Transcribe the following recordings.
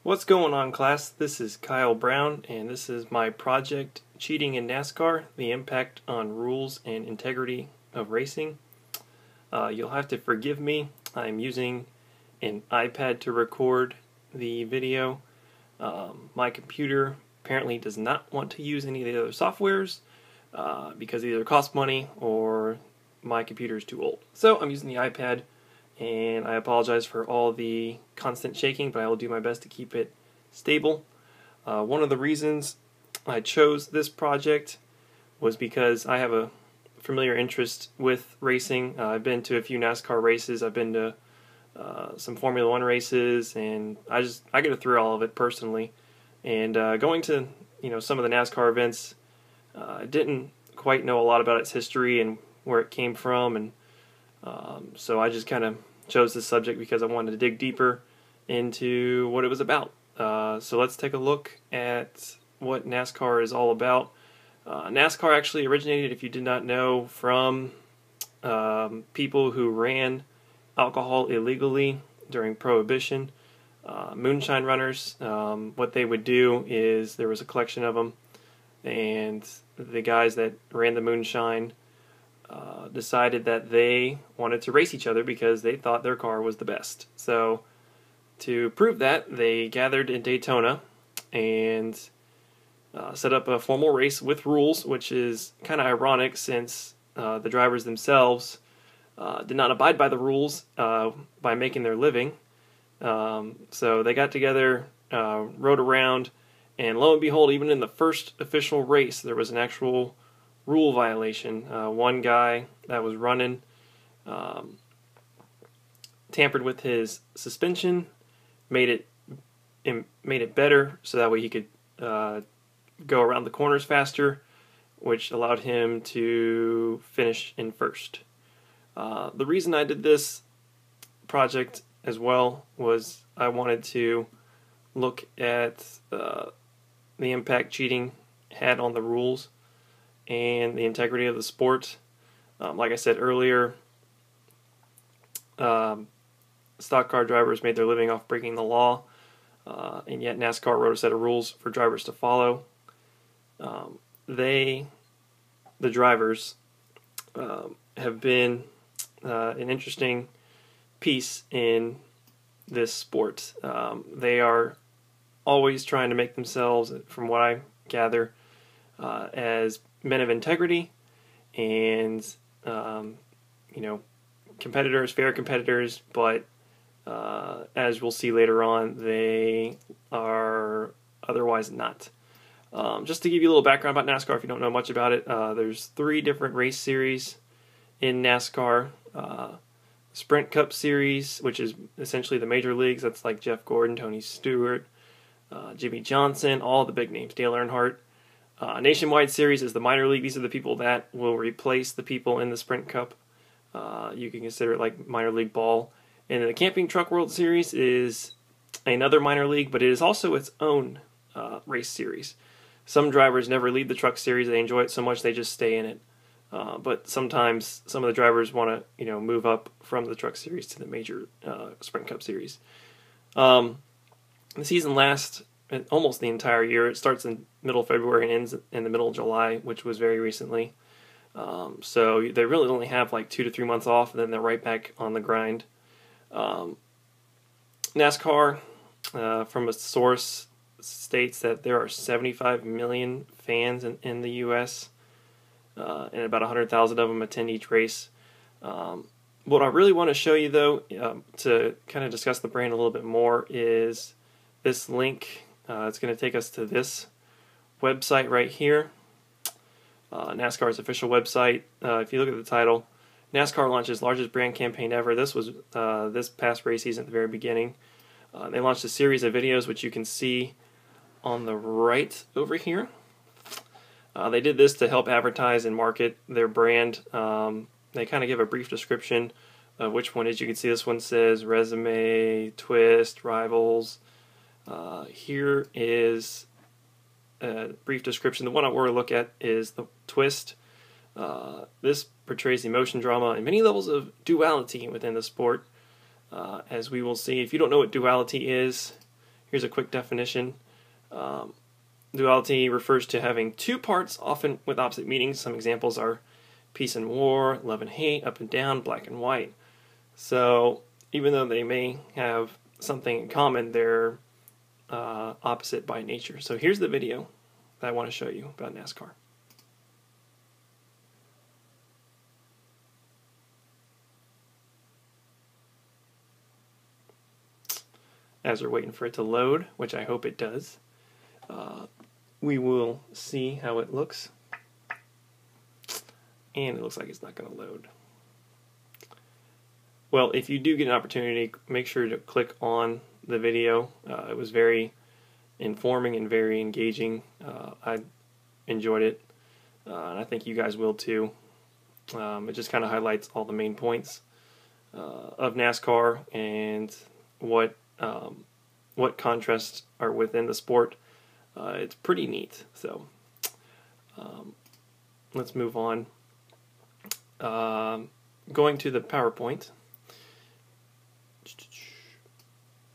What's going on, class? This is Kyle Brown, and this is my project, Cheating in NASCAR, the Impact on Rules and Integrity of Racing. You'll have to forgive me. I'm using an iPad to record the video. My computer apparently does not want to use any of the other softwares because it either costs money or my computer is too old. So I'm using the iPad. And I apologize for all the constant shaking, but I will do my best to keep it stable. One of the reasons I chose this project was because I have a familiar interest with racing. I've been to a few NASCAR races, I've been to some Formula One races, and I get through all of it personally. And going to some of the NASCAR events, I didn't quite know a lot about its history and where it came from, and so I just kind of chose this subject because I wanted to dig deeper into what it was about. So let's take a look at what NASCAR is all about. NASCAR actually originated, if you did not know, from people who ran alcohol illegally during Prohibition. Moonshine runners, what they would do is there was a collection of them, and the guys that ran the moonshine decided that they wanted to race each other because they thought their car was the best. So to prove that, they gathered in Daytona and set up a formal race with rules, which is kind of ironic since the drivers themselves did not abide by the rules by making their living. So they got together, rode around, and lo and behold, even in the first official race, there was an actual rule violation. One guy that was running tampered with his suspension, made it better so that way he could go around the corners faster, which allowed him to finish in first. The reason I did this project as well was I wanted to look at the impact cheating had on the rules and the integrity of the sport. Like I said earlier, stock car drivers made their living off breaking the law, and yet NASCAR wrote a set of rules for drivers to follow. The drivers, have been an interesting piece in this sport. They are always trying to make themselves, from what I gather, as men of integrity and competitors, fair competitors, but as we'll see later on, they are otherwise not. Just to give you a little background about NASCAR if you don't know much about it, there's 3 different race series in NASCAR. Sprint Cup Series, which is essentially the major leagues, that's like Jeff Gordon, Tony Stewart, Jimmy Johnson, all the big names, Dale Earnhardt. Nationwide Series is the minor league. These are the people that will replace the people in the Sprint Cup. You can consider it like minor league ball. And then the Camping Truck World Series is another minor league, but it is also its own race series. Some drivers never leave the truck series. They enjoy it so much they just stay in it. But sometimes some of the drivers want to move up from the truck series to the major Sprint Cup Series. The season lasts almost the entire year. It starts in middle of February and ends in the middle of July, which was very recently. So they really only have like 2 to 3 months off, and then they're right back on the grind. NASCAR, from a source, states that there are 75 million fans in the U.S., and about 100,000 of them attend each race. What I really want to show you, though, to kind of discuss the brand a little bit more, is this link. It's going to take us to this website right here, NASCAR's official website. If you look at the title, NASCAR launches largest brand campaign ever. This was this past race season at the very beginning. They launched a series of videos, which you can see on the right over here. They did this to help advertise and market their brand. They kind of give a brief description of which one is. You can see this one says Resume, Twist, Rivals. Here is a brief description. The one I want to look at is the Twist. This portrays emotion, drama, and many levels of duality within the sport. As we will see, if you don't know what duality is, Here's a quick definition. Duality refers to having two parts, often with opposite meanings. Some examples are peace and war, love and hate, up and down, black and white. So even though they may have something in common, they're opposite by nature. So here's the video that I want to show you about NASCAR. As we're waiting for it to load, which I hope it does, we will see how it looks. And it looks like it's not going to load. Well, if you do get an opportunity, make sure to click on the video. It was very informing and very engaging. I enjoyed it, and I think you guys will too. It just kind of highlights all the main points of NASCAR and what contrasts are within the sport. It's pretty neat. So let's move on. Going to the PowerPoint.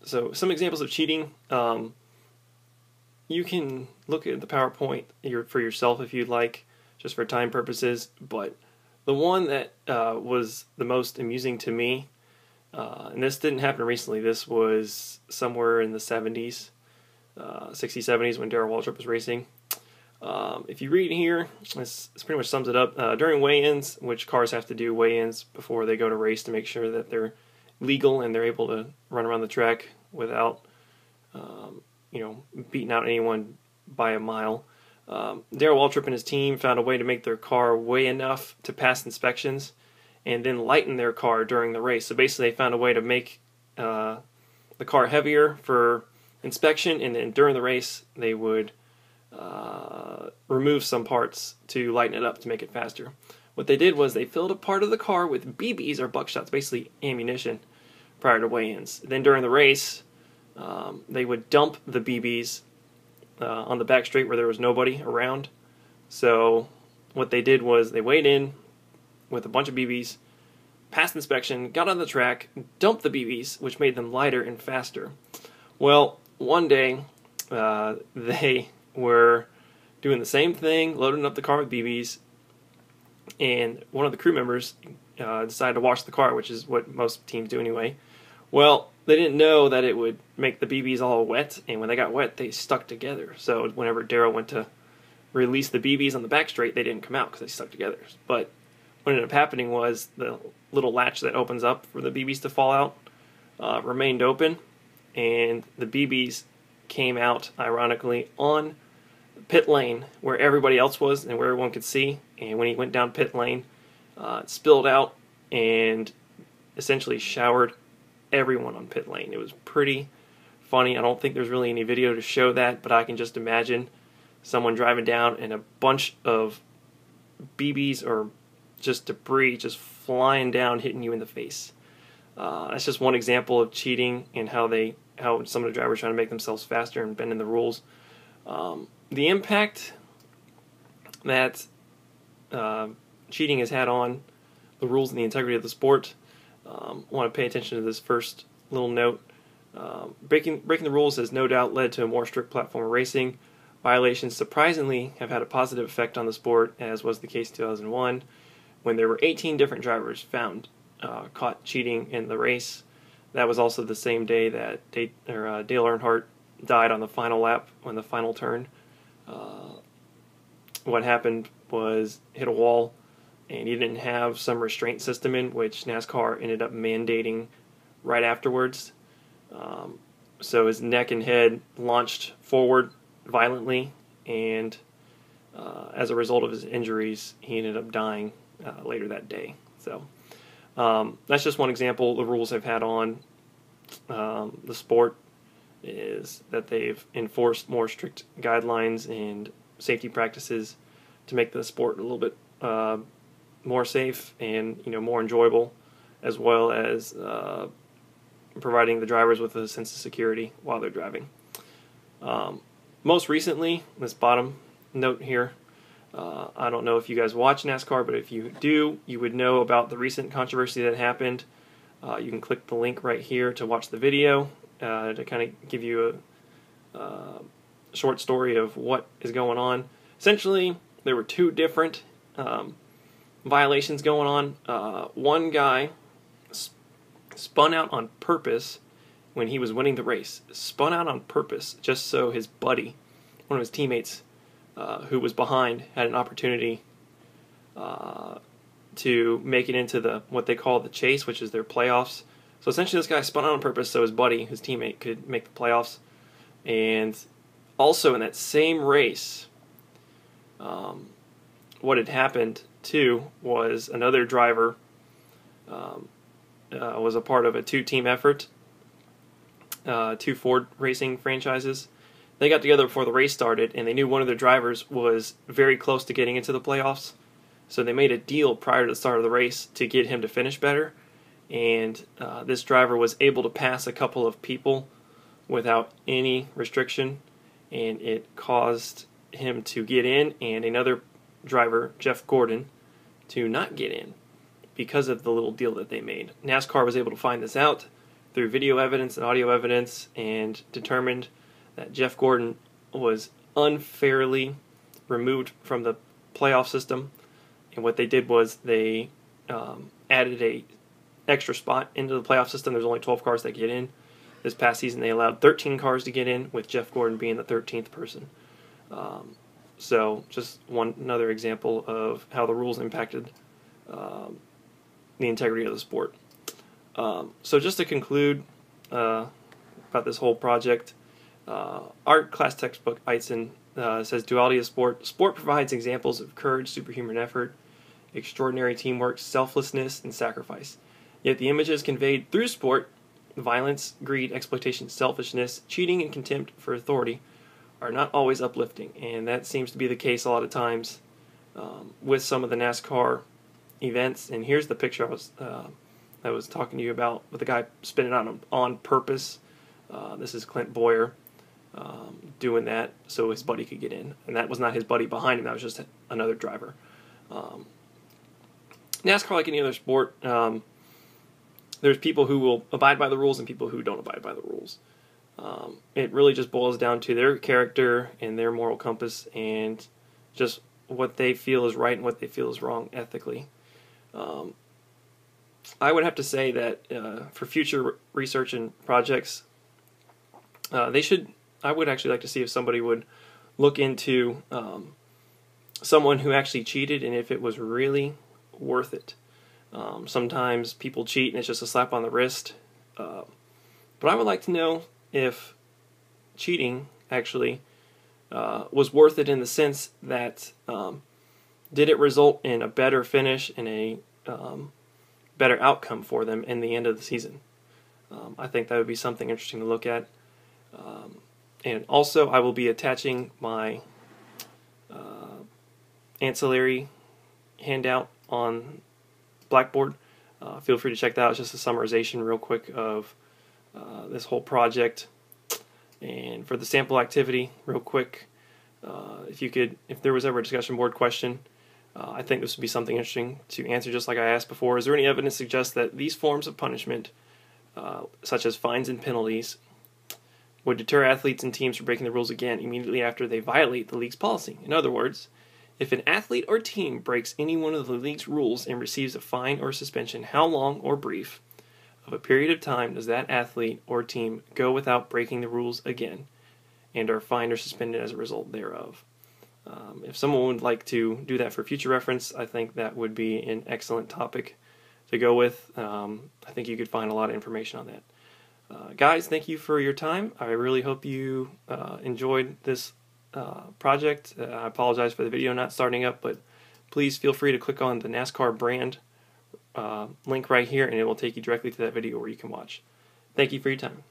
So some examples of cheating. You can look at the PowerPoint for yourself if you'd like, just for time purposes, but the one that was the most amusing to me, and this didn't happen recently, this was somewhere in the 70s, 60s, 70s when Darrell Waltrip was racing. If you read here, this pretty much sums it up. During weigh-ins, which cars have to do weigh-ins before they go to race to make sure that they're legal and they're able to run around the track without beating out anyone by a mile. Darrell Waltrip and his team found a way to make their car weigh enough to pass inspections and then lighten their car during the race. So basically they found a way to make the car heavier for inspection, and then during the race they would remove some parts to lighten it up to make it faster. What they did was they filled a part of the car with BBs or buckshots, basically ammunition, prior to weigh-ins. Then during the race, they would dump the BBs on the back straight where there was nobody around. So what they did was they weighed in with a bunch of BBs, passed inspection, got on the track, dumped the BBs, which made them lighter and faster. Well, one day they were doing the same thing, loading up the car with BBs, and one of the crew members decided to wash the car, which is what most teams do anyway. Well, they didn't know that it would make the BBs all wet, and when they got wet, they stuck together. So whenever Darrell went to release the BBs on the back straight, they didn't come out because they stuck together. But what ended up happening was the little latch that opens up for the BBs to fall out remained open, and the BBs came out, ironically, on pit lane where everybody else was and where everyone could see. And when he went down pit lane, it spilled out and essentially showered everyone on pit lane. It was pretty funny. I don't think there's really any video to show that, but I can just imagine someone driving down and a bunch of BBs or just debris just flying down, hitting you in the face. That's just one example of cheating and how some of the drivers are trying to make themselves faster and bending the rules. The impact that cheating has had on the rules and the integrity of the sport. I want to pay attention to this first little note. Breaking the rules has no doubt led to a more strict platform racing. Violations surprisingly have had a positive effect on the sport, as was the case in 2001, when there were 18 different drivers found caught cheating in the race. That was also the same day that Dale Earnhardt died on the final lap on the final turn. What happened was hit a wall, and he didn't have some restraint system in, which NASCAR ended up mandating right afterwards. So his neck and head launched forward violently, and as a result of his injuries, he ended up dying later that day. So that's just one example. The rules have had on the sport is that they've enforced more strict guidelines and safety practices to make the sport a little bit more safe and more enjoyable, as well as providing the drivers with a sense of security while they're driving. Most recently, this bottom note here, I don't know if you guys watch NASCAR, but if you do, you would know about the recent controversy that happened. You can click the link right here to watch the video to kind of give you short story of what is going on. Essentially, there were two different violations going on. One guy spun out on purpose when he was winning the race. Spun out on purpose just so his buddy, one of his teammates who was behind, had an opportunity to make it into what they call the chase, which is their playoffs. So essentially this guy spun out on purpose so his buddy, his teammate, could make the playoffs. And also in that same race, what had happened too was another driver was a part of a two-team effort, two Ford racing franchises. They got together before the race started, and they knew one of their drivers was very close to getting into the playoffs. So they made a deal prior to the start of the race to get him to finish better. And this driver was able to pass a couple of people without any restriction, and it caused him to get in and another driver, Jeff Gordon, to not get in because of the little deal that they made. NASCAR was able to find this out through video evidence and audio evidence and determined that Jeff Gordon was unfairly removed from the playoff system. And what they did was they added a extra spot into the playoff system. There's only 12 cars that get in. This past season they allowed 13 cars to get in, with Jeff Gordon being the 13th person. So just another example of how the rules impacted the integrity of the sport. So just to conclude about this whole project, art class textbook Eitzen says duality of sport. Sport provides examples of courage, superhuman effort, extraordinary teamwork, selflessness, and sacrifice. Yet the images conveyed through sport, violence, greed, exploitation, selfishness, cheating, and contempt for authority, are not always uplifting. And that seems to be the case a lot of times with some of the NASCAR events. And here's the picture I was talking to you about, with the guy spinning on purpose. This is Clint Boyer doing that so his buddy could get in. And that was not his buddy behind him, that was just another driver. NASCAR, like any other sport, there's people who will abide by the rules and people who don't abide by the rules. It really just boils down to their character and their moral compass and just what they feel is right and what they feel is wrong ethically. I would have to say that for future research and projects, I would actually like to see if somebody would look into someone who actually cheated and if it was really worth it. Sometimes people cheat and it's just a slap on the wrist. But I would like to know if cheating actually was worth it, in the sense that did it result in a better finish and a better outcome for them in the end of the season. I think that would be something interesting to look at. And also I will be attaching my ancillary handout on Blackboard. Feel free to check that out. It's just a summarization real quick of this whole project. And for the sample activity, real quick, if there was ever a discussion board question, I think this would be something interesting to answer, just like I asked before. Is there any evidence to suggest that these forms of punishment, such as fines and penalties, would deter athletes and teams from breaking the rules again immediately after they violate the league's policy? In other words, if an athlete or team breaks any one of the league's rules and receives a fine or suspension, how long or brief of a period of time does that athlete or team go without breaking the rules again and are fined or suspended as a result thereof? If someone would like to do that for future reference, I think that would be an excellent topic to go with. I think you could find a lot of information on that. Guys, thank you for your time. I really hope you enjoyed this project. I apologize for the video not starting up, but please feel free to click on the NASCAR brand link right here, and it will take you directly to that video where you can watch. Thank you for your time.